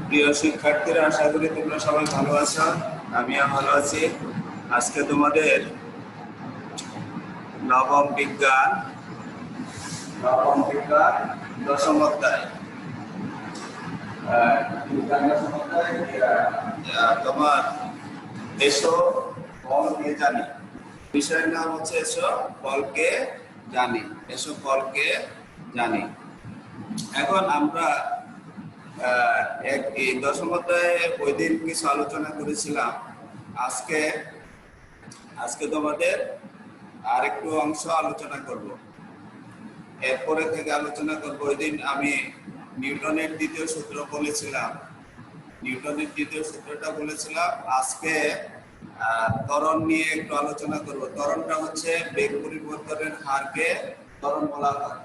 প্রিয় শিক্ষার্থীরা, আশা করি তোমরা সবাই ভালো আছো। আমিও ভালো আছি। আজকে তোমাদের নবম বিজ্ঞান দশম অধ্যায় তোমার এসো ফলকে জানি। বিষয়ের নাম হচ্ছে এসো ফলকে জানি। এসো ফলকে জানি। এখন আমরা এই দশম অধ্যায়ে ওই দিন কিছু আলোচনা করেছিলাম। আজকে তোমাদের আর একটু অংশ আলোচনা করব। এরপরে থেকে আলোচনা করব। ওই দিন আমি নিউটনের দ্বিতীয় সূত্র বলেছিলাম। আজকে ত্বরণ নিয়ে একটু আলোচনা করব। ত্বরণটা হচ্ছে বেগ পরিবর্তনের হারকে ত্বরণ বলা হয়।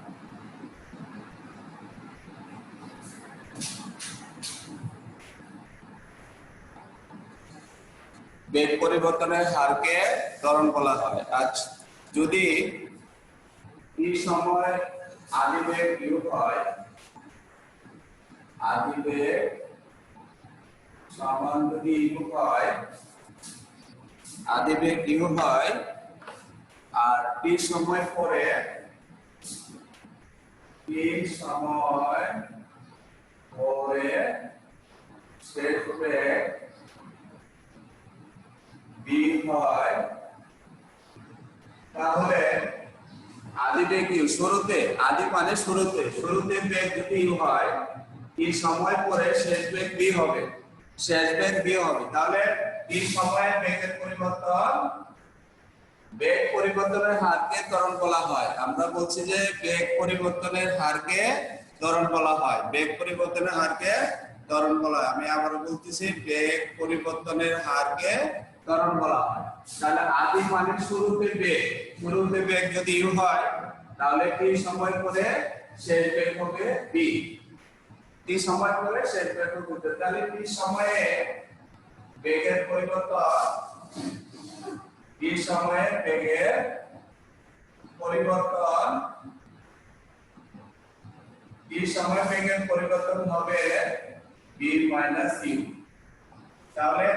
বেগ পরিবর্তনের হারকে ত্বরণ বলা হয়। আজ যদি এই সময় আদিবেগ ইউ হয়, আদিবেগ সমান যদি ইউ হয়, আদিবেগ ইউ হয় আর টি সময় পরে শেষ বেগ বি হয়, তাহলে আদিবেগ ইউ শুরুতে, আদি মানে শুরুতে বেগ যদি ইউ হয়, এই সময় পরে শেষ বেগ বি হবে, তাহলে এই সময়ে বেগ পরিবর্তনের হারকে ত্বরণ বলা হয়। আমরা বলছি যে বেগ পরিবর্তনের হারকে ত্বরণ বলা হয়। আমি আবারও বলতেছি, বেগ পরিবর্তনের হারকে ত্বরণ বলা হয়। তাহলে আদি মানে শুরুতে বেগ যদি ইউ হয়, তাহলে টি সময় পরে শেষ বেগ হবে বি। টি সময় পরে শেষ বেগ হবে, তাহলে টি সময়ে বেগের পরিবর্তন, হবে বি মাইনাস ইউ। তাহলে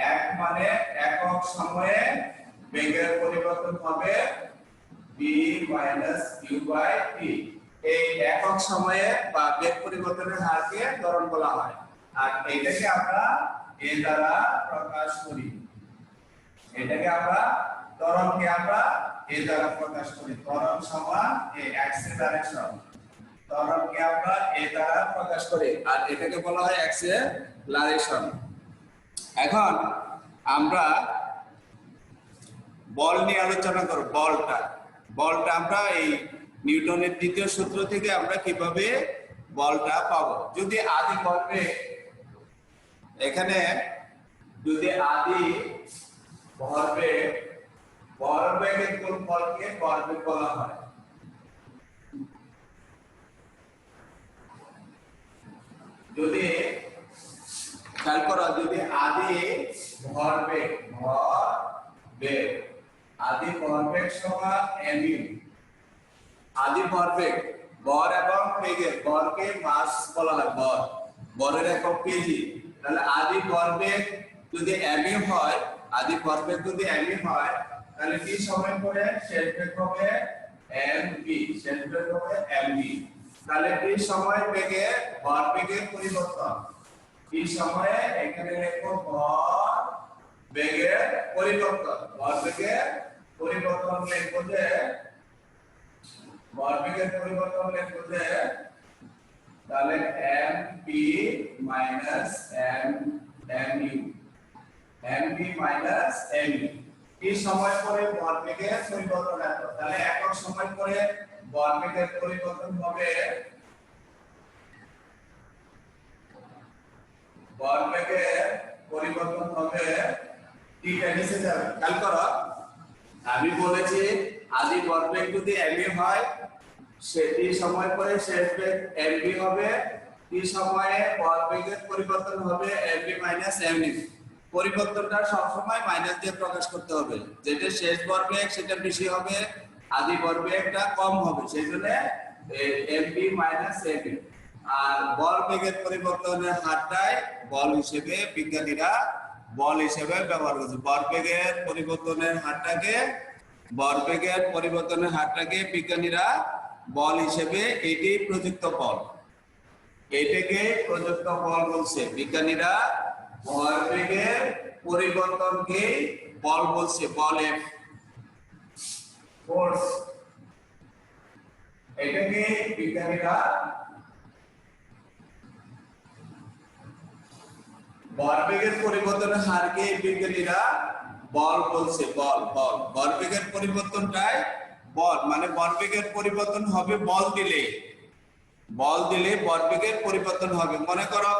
এক মানে একক সময়ে বেগের পরিবর্তন হবে B minus you by T. এই একক সময়ে বা বেগ পরিবর্তনের হারকে ত্বরণ বলা হয়। আর এটাকে আমরা এ দ্বারা প্রকাশ করি। ত্বরণ সমান অ্যাক্সেলারেশন। ত্বরণকে আমরা এ দ্বারা প্রকাশ করি আর এটাকে বলা হয় অ্যাক্সেলারেশন। এখন আমরা বল নিয়ে আলোচনা করব। বলটা আমরা এই নিউটনের দ্বিতীয় সূত্র থেকে আমরা কিভাবে বলটা পাবো। যদি আদি ভরবেগ, এখানে যদি আদি ভরবেগের গুণফলকে ভরবেগ বলা হয়। যদি খেয়াল করো, যদি আদি ভরবেগ সমান এমইউ, আদি ভরবেগ ভর এবং বেগের, ভরকে মাস বলা হয়, ভরের একক কেজি। তাহলে আদি ভরবেগ যদি এমইউ হয়, তাহলে টি সময় পরে শেষ বেগ হবে এমভি, তাহলে টি সময় বেগে ভরবেগের পরিবর্তন, টি সময়ে এখানে লিখব ভরবেগের পরিবর্তন, তাহলে এমপি মাইনাস এমইউ, এই সময় পরে ভরবেগের পরিবর্তন এত। তাহলে একক সময় পরে ভরবেগের পরিবর্তন হবে টিটা নিচে যাবে। খেয়াল করো, আমি বলেছি আদি ভরবেগ যদি এমইউ হয়, সেটি সময় পরে শেষ বেগ এমভি হবে, টি সময়ে ভরবেগের পরিবর্তন হবে এমভি মাইনাস এমইউ। পরিবর্তনটা সবসময় মাইনাস দিয়ে প্রকাশ করতে হবে। যেটা শেষ ভরবেগ সেটা বেশি হবে, আদি ভরবেগটা কম হবে, সেই জন্য এমভি মাইনাস এমইউ। আর বল বেগের পরিবর্তনের হারটাই বল হিসেবে বিজ্ঞানীরা বল হিসেবে ব্যবহার করছে। ভরবেগের পরিবর্তনের হারটাকে বিজ্ঞানীরা বল হিসেবে এটি প্রযুক্ত বল, এটাকে প্রযুক্ত বল বলছে। বিজ্ঞানীরা ভরবেগের পরিবর্তনকে বল বলছে, বল এফ, ফোর্স। এটাকে বিজ্ঞানীরা ভরবেগের পরিবর্তনের হারকে বিজ্ঞানীরা বল বলছে, বল বল। ভরবেগের পরিবর্তনটাই বল, মানে ভরবেগের পরিবর্তন হবে বল দিলে ভরবেগের পরিবর্তন হবে। মনে করো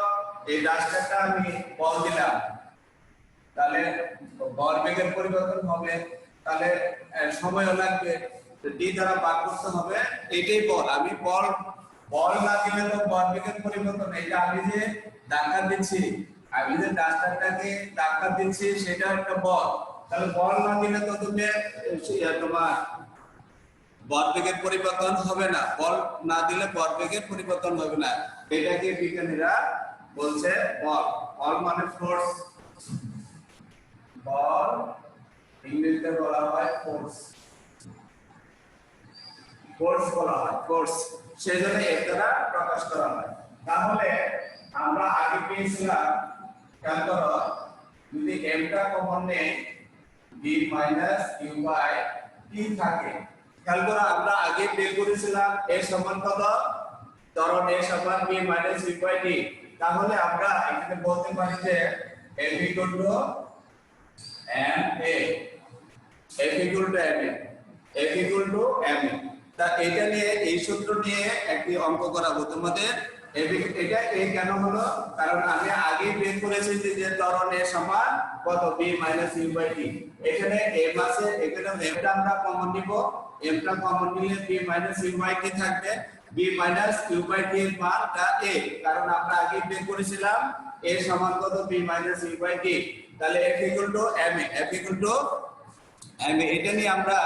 এই রাস্তাটা আমি বল দিলাম, তাহলে ভরবেগের পরিবর্তন হবে, তাহলে সময়ও লাগবে, ডি দ্বারা ভাগ করতে হবে, এটাই বল। আমি বল না দিলে তো ভরবেগের পরিবর্তন, এটা আমি যে ধাক্কা দিচ্ছি, আমি যে রাস্তাটাকে ধাক্কা দিচ্ছি সেটা একটা বল, তাহলে বল না দিলে তো তুমি তোমার ভরবেগের পরিবর্তন হবে না, বল না দিলে ভরবেগের পরিবর্তন হবে না। এটাকে বিজ্ঞানীরা বলছে বল। বল মানে ফোর্স, বল ইংরেজিতে বলা হয় ফোর্স, ফোর্স বলা হয়, ফোর্স। সেজন্য এর দ্বারা প্রকাশ করা হয়। তাহলে আমরা আগে পেয়েছিলাম, খেয়াল করো, যদি এমটা কমন নেই b minus you by T থাকে, খেয়াল করো আমরা আগে বের করেছিলাম a সমান কত, ত্বরণ a সমান b minus you by T. তাহলে আমরা এখানে বলতে পারি যে f equal to m a, f equal to m a, f equal to m a। তা এটা নিয়ে, এই সূত্র নিয়ে একটি অঙ্ক করাবো তোমাদের। এটা এই কেন হলো, কারণ আমি আগে বের করেছি যে ত্বরণ a সমান কত, b minus you by T. এখানে m আছে, এখানে m টা আমরা কমন নিব, m টা কমন নিলে b minus you by T থাকবে। b minus you by T এর মানটা a, কারণ আমরা আগে বের করেছিলাম a সমান কত, b minus you by T. তাহলে f equal to m a, f equal to m a। এটা নিয়ে আমরা,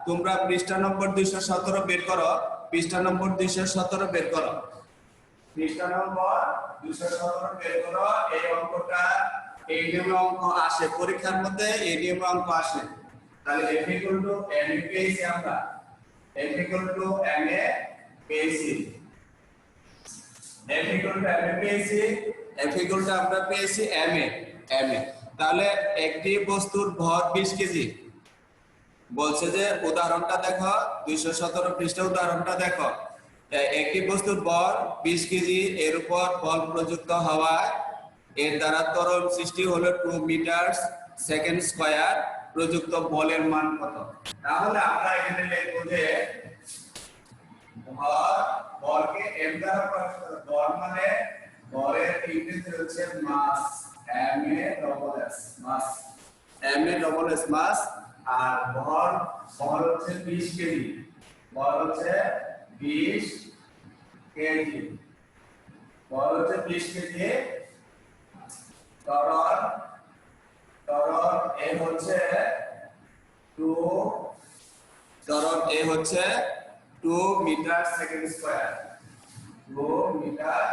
তোমরা পৃষ্ঠা নম্বর 217 বের করো, পৃষ্ঠা নম্বর 217 বের করো, পৃষ্ঠা নম্বর 217 বের করো। এই অঙ্কটা, এই নিয়মে অঙ্ক আসে পরীক্ষার মধ্যে, এই নিয়মে অঙ্ক আসে। তাহলে f equal to m a পেয়েছি আমরা, f equal to m a পেয়েছি, f equal to m a পেয়েছি, f ইকুয়াল টু আমরা পেয়েছি m a। তাহলে একটি বস্তুর ভর 20 কেজি বলছে যে, উদাহরণটা দেখো 217 পৃষ্ঠা, উদাহরণটা দেখো। একটি বস্তুর ভর 20 কেজি, এর উপর বল প্রযুক্ত হওয়ায় এর দ্বারা ত্বরণ সৃষ্টি হলো 2 মিটার সেকেন্ড স্কয়ার, প্রযুক্ত বলের মান কত? তাহলে আমরা এখানে লিখব যে বলকে m দ্বারা প্রকাশ করা, বল মানে বলের ইংরেজি হচ্ছে mass, m a double s, mass, m a double s mass. আর বল হচ্ছে 20 কেজি, বল হচ্ছে 20 কেজি, বল হচ্ছে 20 কেজি। ত্বরণ a হচ্ছে 2 metre second square, 2 metre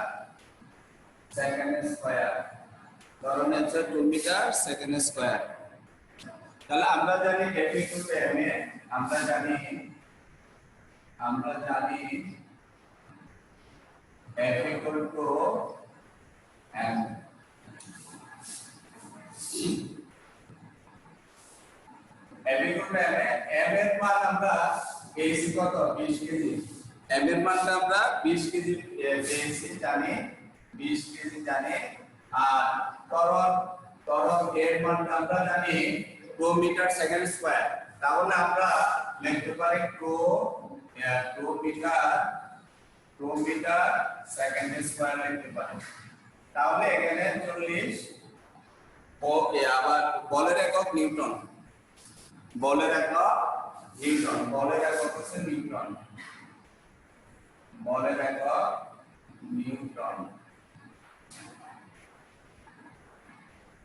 second square, ত্বরণ হচ্ছে 2 মিটার সেকেন্ড স্কয়ার। তাহলে আমরা জানি f equal to m a, আমরা জানি f equal to m, f equal to m, m এর মান আমরা পেয়েছি কত, 20 কেজি, m এর মানটা আমরা 20 কেজি পেয়েছি, জানি 20 কেজি জানি। আর ত্বরণ এর মানটা আমরা জানি 2 মিটার সেকেন্ড স্কয়ার। তাহলে আমরা লিখতে পারি 2 মিটার সেকেন্ড স্কয়ার লিখতে পারি। তাহলে এখানে 40, আবার বলের একক নিউটন, বলের একক নিউটন, বলের একক হচ্ছে নিউটন, বলের একক নিউটন।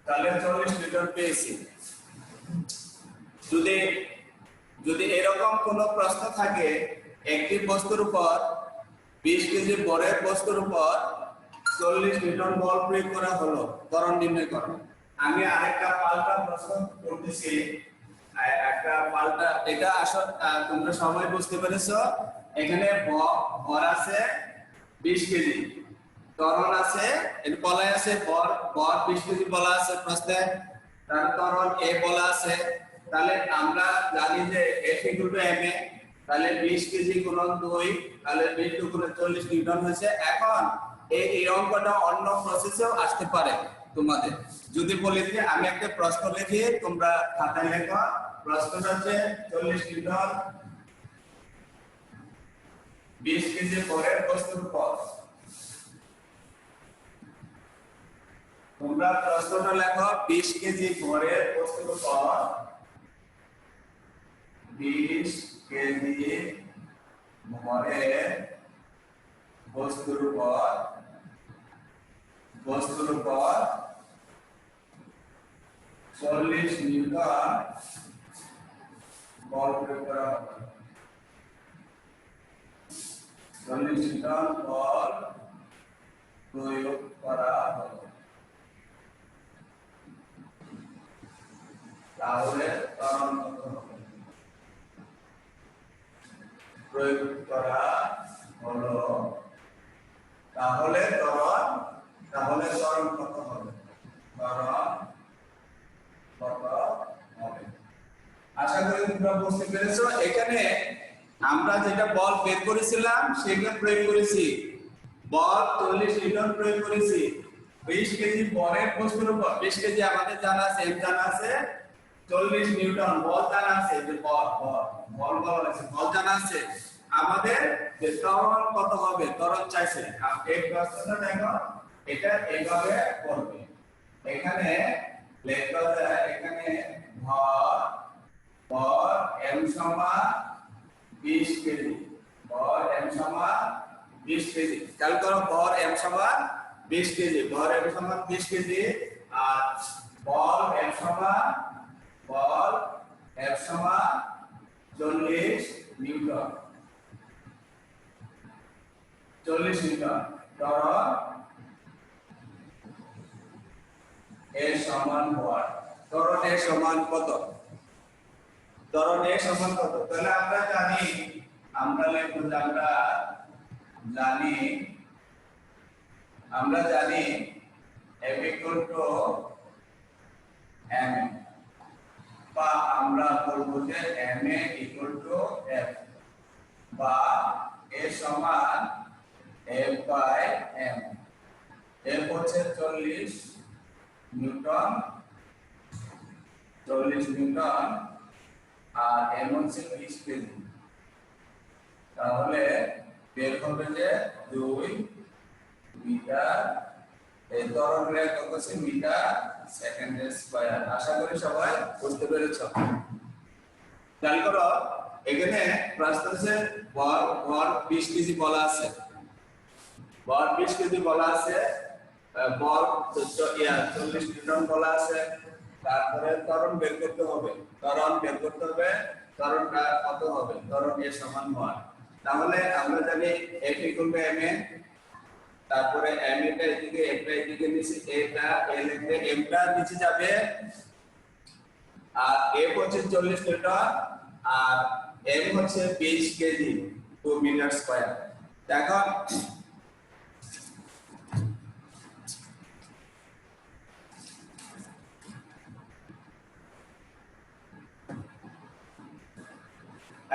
তাহলে 40 নিউটন পেয়েছি। যদি এরকম কোন প্রশ্ন থাকে, একটি বস্তুর উপর 20 কেজি বরের বস্তুর উপর 40 নিউটন বল প্রয়োগ করা হলো, ত্বরণ নির্ণয় করো। আমি আরেকটা পাল্টা প্রশ্ন করতেছি, একটা পাল্টা, এটা আসলে তোমরা সবাই বুঝতে পেরেছো। এখানে ভর আছে 20 কেজি, ত্বরণ আছে, এর বলা আছে ভর 20 কেজি বলা আছে প্রশ্নে, তার ত্বরণ এ বলা আছে। তাহলে আমরা জানি যে F = ma, তাহলে 20 কেজি গুণন 2, তাহলে 20 × 40 নিউটন হয়েছে। এখন এই অঙ্কটা অন্য প্রসেসেও আসতে পারে তোমাদের। যদি বলি যে আমি একটা প্রশ্ন লিখি, তোমরা খাতায় লেখো, প্রশ্নটা হচ্ছে 40 নিউটন 20 কেজি ভরের বস্তুর উপর। তোমরা প্রশ্নটা লেখো 20 কেজি ভরের বস্তুর উপর, 20 কেজি ভরের বস্তুর উপর 40 নিউটন বল প্রয়োগ করা হবে। 40 নিউটন বল প্রয়োগ করা হবে। তাহলে ত্বরণ কত হবে? প্রয়োগ করা হলো, তাহলে ত্বরণ কত হবে? ত্বরণ কত হবে? আশা করি তোমরা বুঝতে পেরেছো। এখানে আমরা যেটা বল বের করেছিলাম সেটা প্রয়োগ করেছি, বল 40 নিউটন প্রয়োগ করেছি 20 কেজি বলের বস্তুর উপর। 20 কেজি আমাদের জানা আছে, এম জানা আছে, 40 নিউটন বল জানা আছে, যে বল জানা আছে। আমাদের যে ত্বরণ কত হবে, ত্বরণ চাইছে। এই প্রশ্নটা দেখো, এটা এইভাবে করবে। এখানে লেখা যায়, এখানে ভর m সমান 20 কেজি, ভর m সমান 20 কেজি। খেয়াল করো, ভর m সমান 20 কেজি, ভর m সমান 20 কেজি, আর বল m সমান 40 নিউটন। 40 নিউটন। ত্বরণ এর সমান ভর। ত্বরণ এর সমান কত? ত্বরণ এর সমান কত? তাহলে আমরা জানি, আমরা জানি F = m, বা আমরা বলবো যে ma = F, বা A সমান F/m। F হচ্ছে 40 নিউটন, আর m হচ্ছে 20 কেজি। তাহলে বের হবে যে 2 মিটার, এই ত্বরণের একক হচ্ছে মিটার সেকেন্ড স্কয়ার। আশা করি সবাই বুঝতে পেরেছো। খেয়াল করো, এখানে প্রশ্ন হচ্ছে ভর 20 কেজি বলা আছে, ভর 20 কেজি বলা আছে, বল 40 নিউটন বলা আছে। তারপরে ত্বরণ বের করতে হবে, ত্বরণটা কত হবে? ত্বরণ এর সমান ভর। তাহলে আমরা জানি F = ma, তারপরে m টা এদিকে, f টা এদিকে, নিচে এটা l লিখলে m টা নিচে যাবে, আর f হচ্ছে 40 নিউটন, আর m হচ্ছে 20 কেজি, 2 মিটার স্কয়ার। দেখো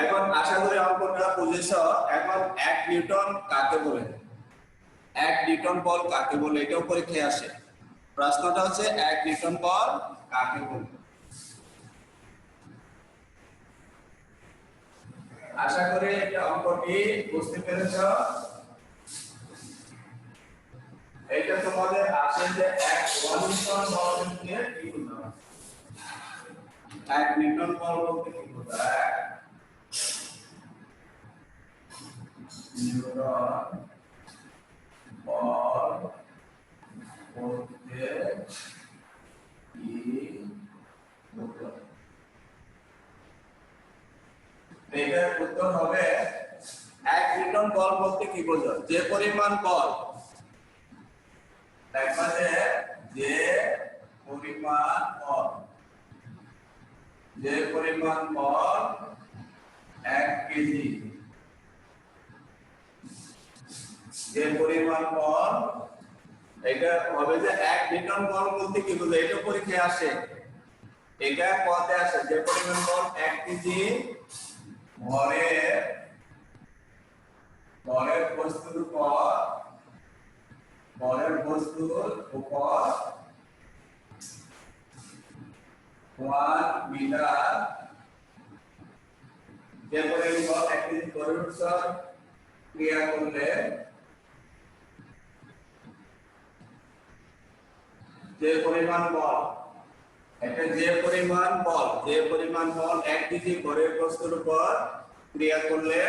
এখন আশা করি অঙ্কটা বুঝেছো। এখন 1 নিউটন কাকে বলে? 1 নিউটন বল কাকে বলে? এটাও পরীক্ষায় আসে। প্রশ্নটা হচ্ছে 1 নিউটন বল কাকে বলে? আশা করি এটা অঙ্কটি বুঝতে পেরেছো। এটা তোমাদের আসে যে 1 নিউটন বল দিয়ে কি বুঝাবো? 1 নিউটন বল বলতে কি বোঝায়? নিউটন বল বলতে কি বোঝায়? এটার উত্তর হবে 1 নিউটন নিউটন বল বলতে কি বোঝো? যে পরিমাণ বল দেখবা যে পরিমাণ বল 1 কেজি, যে পরিমাণ বল এটা হবে যে 1 নিউটন বল বলতে কি বোঝো? এটা পরীক্ষায় আসে, এটা পদে আসে। যে পরিমাণ বল 1 কেজি ভরের বস্তুর উপর 1 মিটার, যে পরিমাণ বল 1 কেজি ভরের উপর ক্রিয়া করলে যে পরিমাণ বল, এটা যে পরিমাণ বল 1 কেজি ভরের বস্তুর উপর ক্রিয়া করলে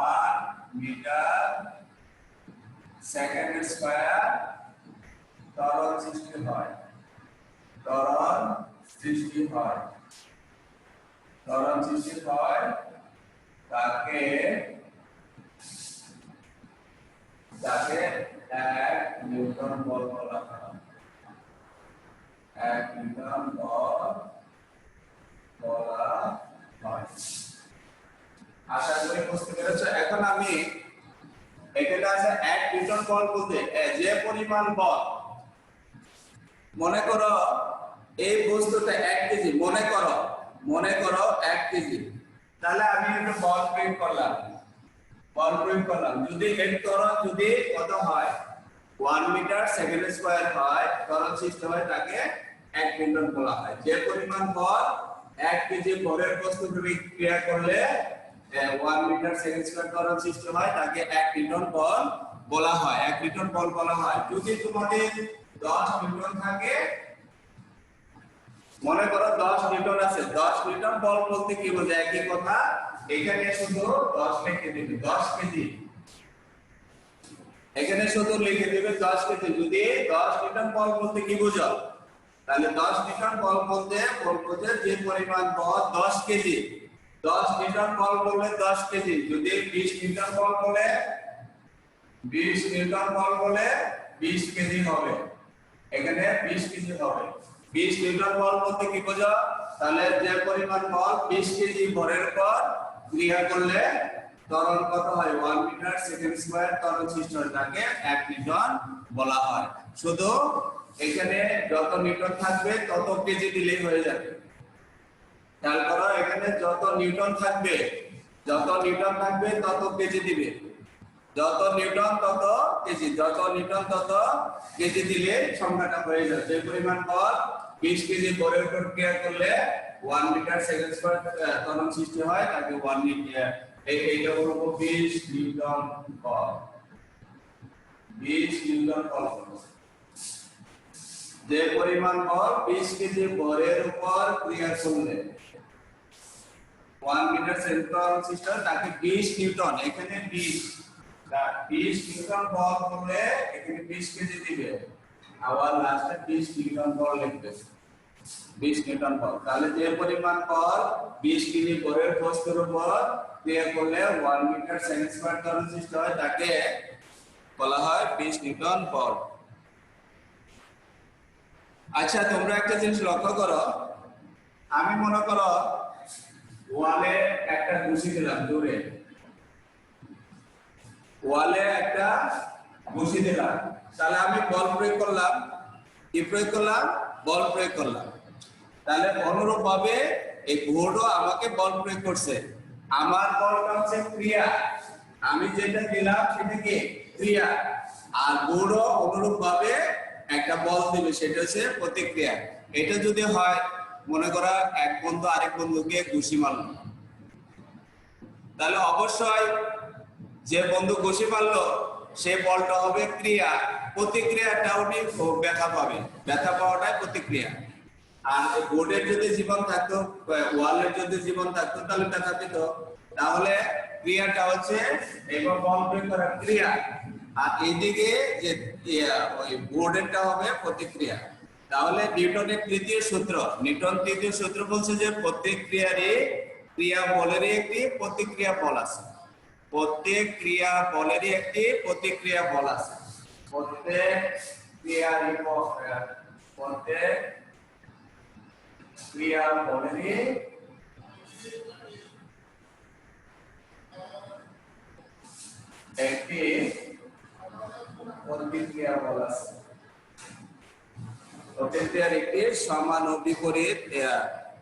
1 মিটার সেকেন্ড স্কয়ার ত্বরণ সৃষ্টি হয়, তাকে 1 নিউটন বল বলা হয়। 1 নিউটন বল বলা হয়। আশা করি বুঝতে পেরেছো। এখন আমি এখানে আছে 1 নিউটন বল বলতে যে পরিমাণ বল, মনে করো এই বস্তুটা 1 কেজি, মনে করো 1 কেজি, তাহলে আমি একটু বল প্রয়োগ করলাম। যদি এর ত্বরণ যদি কত হয় 1 মিটার সেকেন্ড স্কয়ার হয়, ত্বরণ সৃষ্টি হয়, তাকে 1 নিউটন বলা হয়। যে পরিমাণ বল 1 কেজি ভরের বস্তু ক্রিয়া করলে 1 মিটার সেকেন্ড স্কয়ার ত্বরণ সৃষ্টি হয়, তাকে 1 নিউটন বল বলা হয়। 1 নিউটন বল বলা হয়। যদি তোমাদের 10 নিউটন থাকে, মনে করো 10 নিউটন আছে, 10 নিউটন বল বলতে কি বোঝায়? একই কথা, এখানে শুধু 10 লিখে দিবে, 10 কেজি, এখানে শুধু লিখে দিবে 10 কেজি। যদি 10 নিউটন বল বলতে কি বোঝো? তাহলে 10 নিউটন বল বলতে বলবো যে পরিমাণ বল 10 কেজি, 10 নিউটন বল বললে 10 কেজি। যদি 20 নিউটন বল বলে 20 নিউটন বল বলে 20 কেজি হবে, এখানে 20 কেজি হবে। 20 নিউটন বল বলতে কি বোঝো? তাহলে যে পরিমাণ বল 20 কেজি ভরের উপর ক্রিয়া করলে ত্বরণ কত হয়? 1 মিটার সেকেন্ড স্কয়ার ত্বরণ সৃষ্টি হয়, তাকে 1 নিউটন বলা হয়। শুধু এখানে যত নিউটন থাকবে তত কেজি দিলেই হয়ে যাবে। খেয়াল করো, এখানে যত নিউটন থাকবে তত কেজি দিবে, যত নিউটন তত কেজি, দিলে সংখ্যাটা হয়ে যাবে। যে পরিমাণ বল 20 কেজি ভরের উপর ক্রিয়া করলে 1 মিটার সেকেন্ড স্কয়ার ত্বরণ সৃষ্টি হয়, তাকে 1 মিটার, এইটা হলো 20 নিউটন বল। 20 নিউটন বল, যে পরিমাণ বল 20 কেজি ভরের উপর ক্রিয়া করলে 1 মিটার সেকেন্ড ত্বরণ সৃষ্টি হয়, তাকে 20 নিউটন, এখানে 20 নিউটন বল করলে এখানে 20 কেজি দিবে, আবার লাস্টে 20 নিউটন বল লিখবে, 20 নিউটন বল। তাহলে যে পরিমাণ বল 20 কেজি ভরের বস্তুর উপর ক্রিয়া করলে 1 মিটার সেকেন্ড স্কয়ার ত্বরণ সৃষ্টি হয়, তাকে বলা হয় 20 নিউটন বল। আচ্ছা, তোমরা একটা জিনিস লক্ষ্য করো, আমি মনে করো ওয়ালে একটা ঘুষি দিলাম, দূরে ওয়ালে একটা ঘুষি দিলাম, তাহলে আমি বল প্রয়োগ করলাম, কি প্রয়োগ করলাম? বল প্রয়োগ করলাম। তাহলে অনুরূপ ভাবে এই বোর্ডও আমাকে বল প্রয়োগ করছে। আমার বলটা হচ্ছে ক্রিয়া, আমি যেটা দিলাম সেটা কি ক্রিয়া, আর বোর্ডও অনুরূপ ভাবে একটা বল দিবে, সেটা হচ্ছে প্রতিক্রিয়া। এটা যদি হয়, মনে করা এক বন্ধু আরেক বন্ধুকে ঘুষি মারলো, তাহলে অবশ্যই যে বন্ধু ঘুষি মারলো সে বলটা হবে ক্রিয়া, প্রতিক্রিয়াটা উনি ব্যথা পাবে, ব্যথা পাওয়াটাই প্রতিক্রিয়া। আর বোর্ডের যদি জীবন থাকতো, ওয়ালের যদি জীবন থাকতো, তাহলে ব্যথা পেত। তাহলে ক্রিয়াটা হচ্ছে এবং বল প্রয়োগ করা ক্রিয়া, আর এইদিকে যে ওই বোর্ডেরটা হবে প্রতিক্রিয়া। তাহলে নিউটনের তৃতীয় সূত্র বলছে যে প্রতিক্রিয়ারই ক্রিয়া বলেরই একটি প্রতিক্রিয়া বল আছে। প্রত্যেক ক্রিয়া বলেরই একটি প্রতিক্রিয়া বল আছে। প্রত্যেক ক্রিয়া বলেরই একটি প্রতিক্রিয়া বল আছে। প্রতিক্রিয়ার একটি সমান ও বিপরীত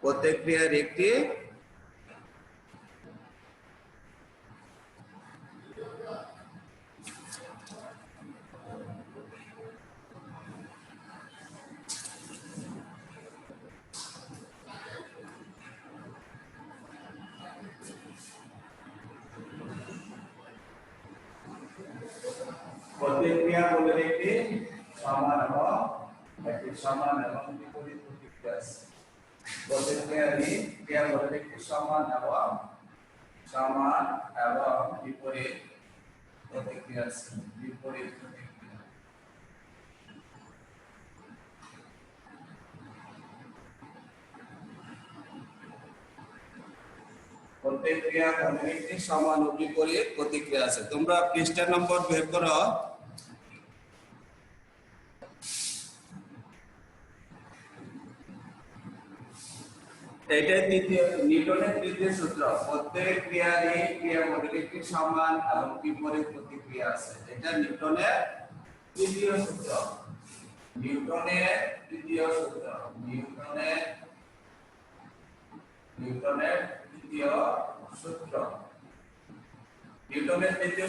প্রতিক্রিয়ার একটি প্রতিক্রিয়া বলের একটি সমান এবং বিপরীত প্রতিক্রিয়া আছে। ক্রিয়া বলের একটি সমান এবং বিপরীত প্রতিক্রিয়া আছে। বিপরীত প্রতিক্রিয়া প্রতিক্রিয়া বলের একটি সমান ও বিপরীত প্রতিক্রিয়া আছে। তোমরা পৃষ্ঠা নম্বর বের করো। এটাই নিউটনের তৃতীয় সূত্র। প্রত্যেক ক্রিয়ারই ক্রিয়া বলের একটি সমান এবং বিপরীত প্রতিক্রিয়া আছে। এটা নিউটনের তৃতীয় সূত্র। নিউটনের তৃতীয়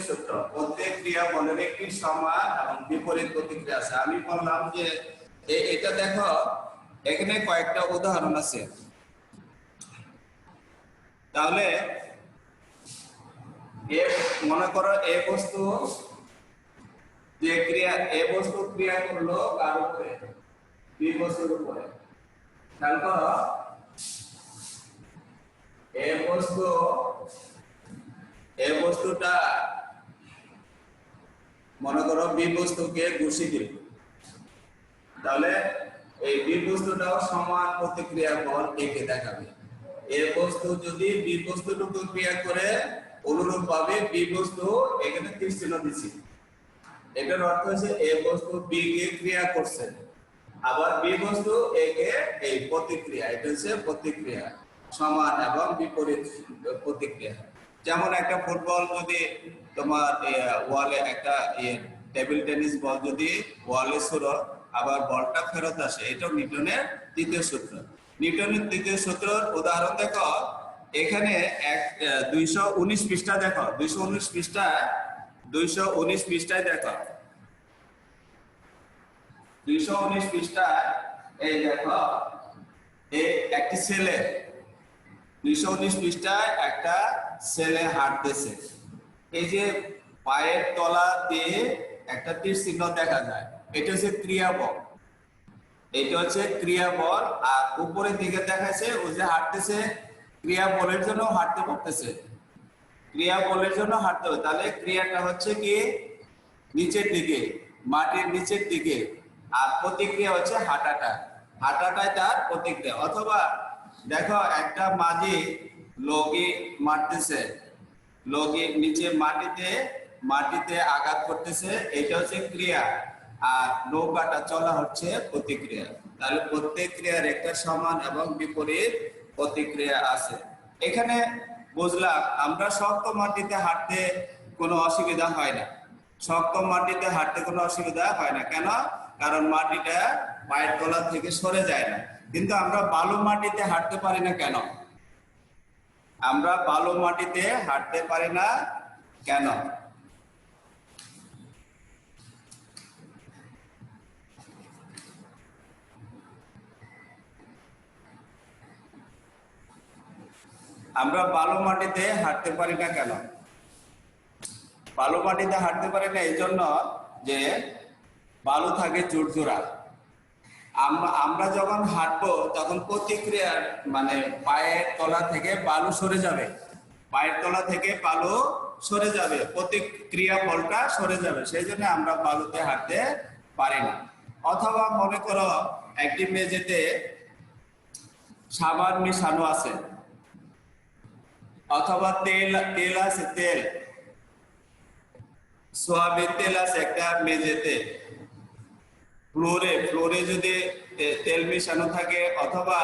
সূত্র। প্রত্যেক ক্রিয়া বলের একটি সমান এবং বিপরীত প্রতিক্রিয়া আছে। আমি বললাম যে এটা দেখো, এখানে কয়েকটা উদাহরণ আছে। তাহলে মনে করো এ বস্তু ক্রিয়া করলো কার উপরে? বি বস্তুর উপরে। খেয়াল করো, এ বস্তুটা মনে করো বি বস্তুকে ঘুষি দিল। তাহলে এই বি বস্তুটাও সমান প্রতিক্রিয়া বল একে দেখাবে। এ বস্তু যদি বি বস্তুটুকু ক্রিয়া করে, অনুরূপ ভাবে বি বস্তু এখানে তীর চিহ্ন দিছি। এটার অর্থ হচ্ছে এ বস্তু বি কে ক্রিয়া করছে, আবার বি বস্তু এ কে এই প্রতিক্রিয়া। এটা হচ্ছে প্রতিক্রিয়া, সমান এবং বিপরীত প্রতিক্রিয়া। যেমন একটা ফুটবল যদি তোমার ওয়ালে একটা টেবিল টেনিস বল যদি ওয়ালে ছুড়ো, আবার বলটা ফেরত আসে, এটাও নিউটনের তৃতীয় সূত্র। নিউটনের তৃতীয় সূত্রের উদাহরণ দেখো, এখানে 219 পৃষ্ঠা দেখো। 219 পৃষ্ঠায় দেখো। 219 পৃষ্ঠায় এই দেখো, একটি ছেলে 219 পৃষ্ঠায় একটা ছেলে হাঁটতেছে। এই যে পায়ের তলা দিয়ে একটা তীর চিহ্ন দেখা যায়, এটা হচ্ছে ক্রিয়াবল। আর উপরের দিকে দেখাচ্ছে ও যে হাঁটতেছে, ক্রিয়াবলের জন্য হাঁটতে পারতেছে। তাহলে ক্রিয়াটা হচ্ছে কি নিচের দিকে, মাটির নিচের দিকে, আর প্রতিক্রিয়া হচ্ছে হাঁটাটাই তার প্রতিক্রিয়া। অথবা দেখো একটা মাঝি লগি মারতেছে, লগি নিচে মাটিতে আঘাত করতেছে, এটা হচ্ছে ক্রিয়া, আর নৌকাটা চলা হচ্ছে প্রতিক্রিয়া। তাহলে প্রত্যেক ক্রিয়ার একটা সমান এবং বিপরীত প্রতিক্রিয়া আছে। এখানে বুঝলাম আমরা শক্ত মাটিতে হাঁটতে কোনো অসুবিধা হয় না। কেন? কারণ মাটিটা পায়ের তলা থেকে সরে যায় না। কিন্তু আমরা বালু মাটিতে হাঁটতে পারি না কেন? আমরা বালু মাটিতে হাঁটতে পারি না কেন? বালু মাটিতে হাঁটতে পারি না এই জন্য যে বালু থাকে জোড়জোড়া। আমরা যখন হাঁটবো তখন প্রতিক্রিয়ার মানে পায়ের তলা থেকে বালু সরে যাবে, প্রতিক্রিয়া বলটা সরে যাবে, সেই জন্য আমরা বালুতে হাঁটতে পারি না। অথবা মনে করো একটি মেঝেতে সাবান মিশানো আছে, অথবা তেল আছে, সোয়াবিন তেল আছে একটা মেঝেতে, ফ্লোরে যদি তেল মিশানো থাকে অথবা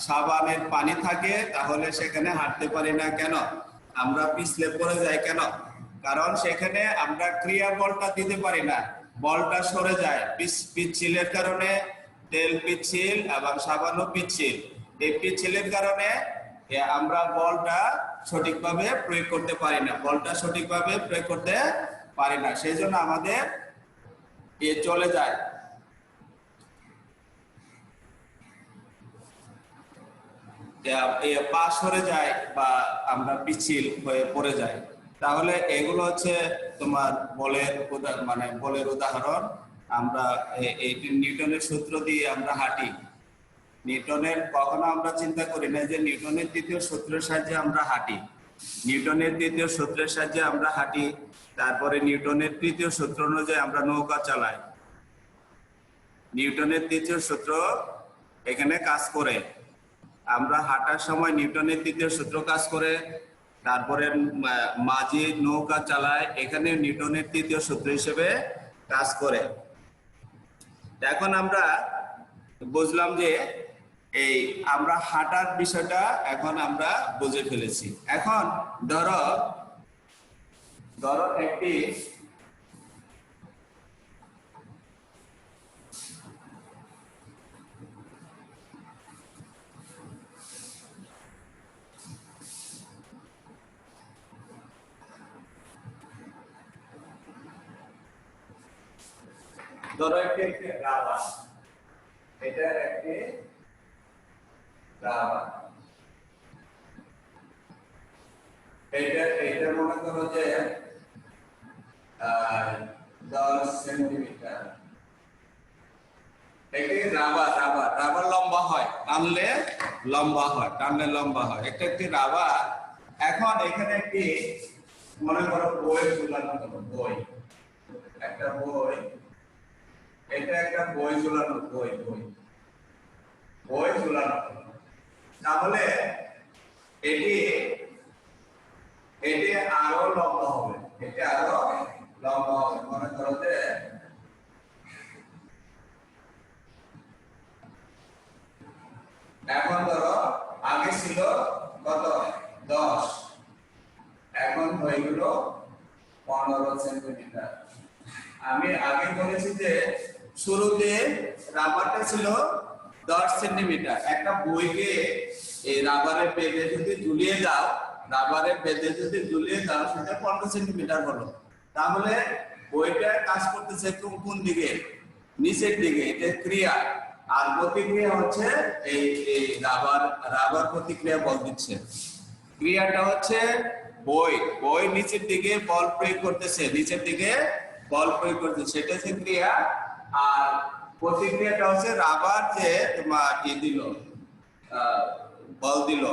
সাবানের পানি থাকে, তাহলে সেখানে হাঁটতে পারি না কেন? আমরা পিছলে পড়ে যাই কেন? কারণ সেখানে আমরা ক্রিয়া বলটা দিতে পারি না, বলটা সরে যায় পিচ্ছিলের কারণে। তেল পিচ্ছিল এবং সাবানও পিচ্ছিল। এই পিচ্ছিলের কারণে আমরা বলটা সঠিকভাবে প্রয়োগ করতে পারি না, সেই জন্য আমাদের চলে যায়, পা সরে যায় বা আমরা পিছিল হয়ে পড়ে যাই। তাহলে এগুলো হচ্ছে তোমার বলের উদাহরণ। আমরা এই নিউটনের সূত্র দিয়ে আমরা হাঁটি। কখনো আমরা চিন্তা করি না যে নিউটনের তৃতীয় সূত্রের সাহায্যে আমরা হাঁটি। তারপরে নিউটনের তৃতীয় সূত্র অনুযায়ী আমরা নৌকা চালাই। নিউটনের তৃতীয় সূত্র এখানে কাজ করে। আমরা হাঁটার সময় নিউটনের তৃতীয় সূত্র কাজ করে। তারপরে মাঝি নৌকা চালায়, এখানে নিউটনের তৃতীয় সূত্র হিসেবে কাজ করে। এখন আমরা বুঝলাম যে এই আমরা হাঁটার বিষয়টা এখন আমরা বুঝে ফেলেছি। এখন ধরো একটি রাবার, এটা একটি রাবার। এটা মনে করো যে 10 সেন্টিমিটার। একটি রাবার লম্বা হয়, টানলে লম্বা হয়। একটি রাবার। এখন এখানে একটি মনে করো বই ঝুলানো হলো, একটা বই, এটা একটা বই ঝুলানো, বই ঝুলানো হলো। তাহলে এটি আরো লম্বা হবে, মনে করো যে এখন ধরো আগে ছিল কত 10, এখন হয়ে গেল 15 সেন্টিমিটার। আমি আগে বলেছি যে শুরুতে রাবারটা ছিল 10 সেন্টিমিটার। একটা বইকে এই রাবারের বেঁধে যদি ঝুলিয়ে দাও সেটা 15 সেন্টিমিটার হলো। তাহলে বইটা কাজ করতেছে কোন দিকে? নিচের দিকে, এটা ক্রিয়া। আর প্রতিক্রিয়া হচ্ছে এই রাবার প্রতিক্রিয়া বল দিচ্ছে। ক্রিয়াটা হচ্ছে বই নিচের দিকে বল প্রয়োগ করতেছে, সেটা হচ্ছে ক্রিয়া। আর প্রতিক্রিয়াটা হচ্ছে রাবার যে তোমার বল দিল,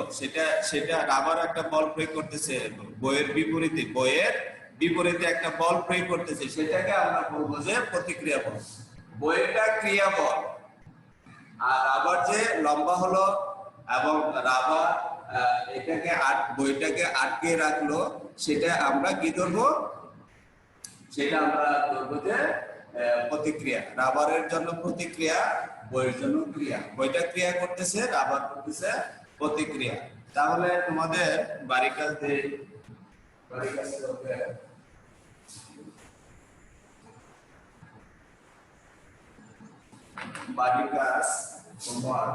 সেটা রাবার একটা বল প্রয়োগ করতেছে, বইয়ের বিপরীতে একটা বল প্রয়োগ করতেছে, সেটাকে আমরা বলবো যে প্রতিক্রিয়া বল। বইটা ক্রিয়া বল, আর রাবার যে লম্বা হলো এবং রাবার বইটাকে আটকে রাখলো, সেটা আমরা কি ধরবো? সেটা আমরা ধরবো যে প্রতিক্রিয়া। রাবারের জন্য প্রতিক্রিয়া, বইয়ের জন্য ক্রিয়া। বইটা ক্রিয়া করতেছে, রাবার করতেছে প্রতিক্রিয়া। তাহলে তোমাদের বাড়ির কাছে বাড়ির কাজ তোমার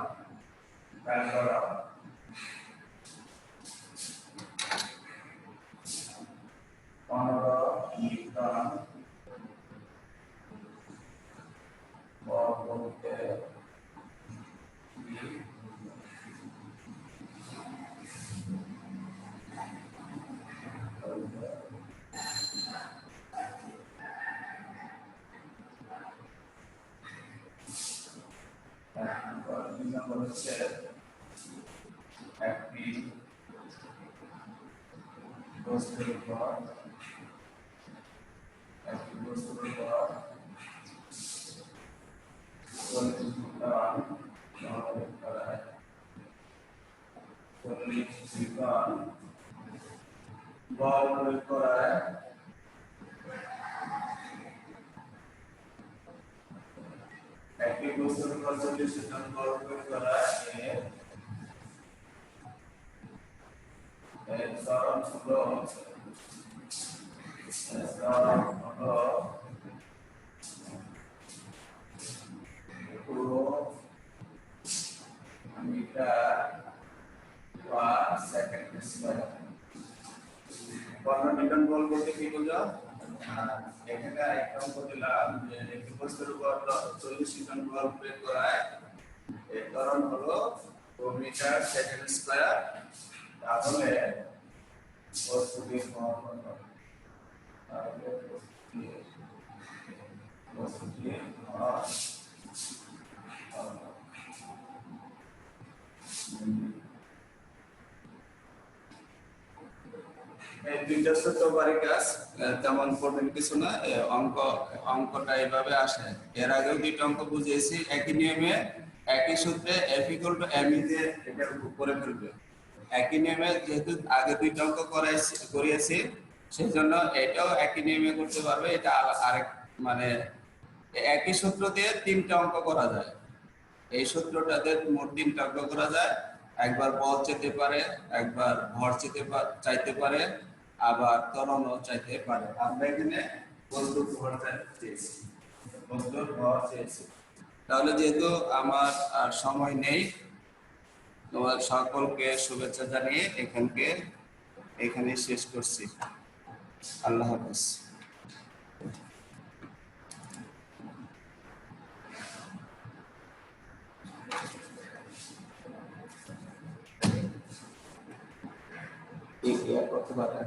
15 নিউটন বল বলতে হচ্ছে একটি বস্তুর উপর বল প্রয়োগ করায় একটি বস্তুর উপর 40 নিউটন বল প্রয়োগ করা এর ত্বরণ হলো পুরো metre per second square. 15 newton বল বলতে কি বোঝো? এখানে একটা অঙ্ক দিলাম যে একটি বস্তুর উপর 40 নিউটন বল প্রয়োগ করায় এর ত্বরণ হলো 2 মিটার সেকেন্ড স্কয়ার। তাহলে বস্তুটির ভর কত? তাহলে বস্তুটির ভর এই দুইটা ছোট বাড়ি কাজ, তেমন কঠিন কিছু না। অঙ্কটা এইভাবে আসে। এর আগেও দুইটা অঙ্ক বুঝিয়েছি একই নিয়মে একই সূত্রে F = m দিয়ে এটা করে ফেলবে। একই নিয়মে যেহেতু আগে দুইটা অঙ্ক করিয়েছি সেই জন্য এটাও একই নিয়মে করতে পারবে। এটা আরেক মানে একই সূত্র দিয়ে তিনটা অঙ্ক করা যায়। এই সূত্রটাতে মোট তিনটা অঙ্ক করা যায়। একবার বল চাইতে পারে, একবার ভর চাইতে পারে, আবার ত্বরণও চাইতে পারে। আমরা এখানে বস্তুর ভর চেয়েছি, বস্তুর ভর চেয়েছি। তাহলে যেহেতু আমার আর সময় নেই, তোমার সকলকে শুভেচ্ছা জানিয়ে এখানে শেষ করছি। আল্লাহ হাফেজ। করতে পারে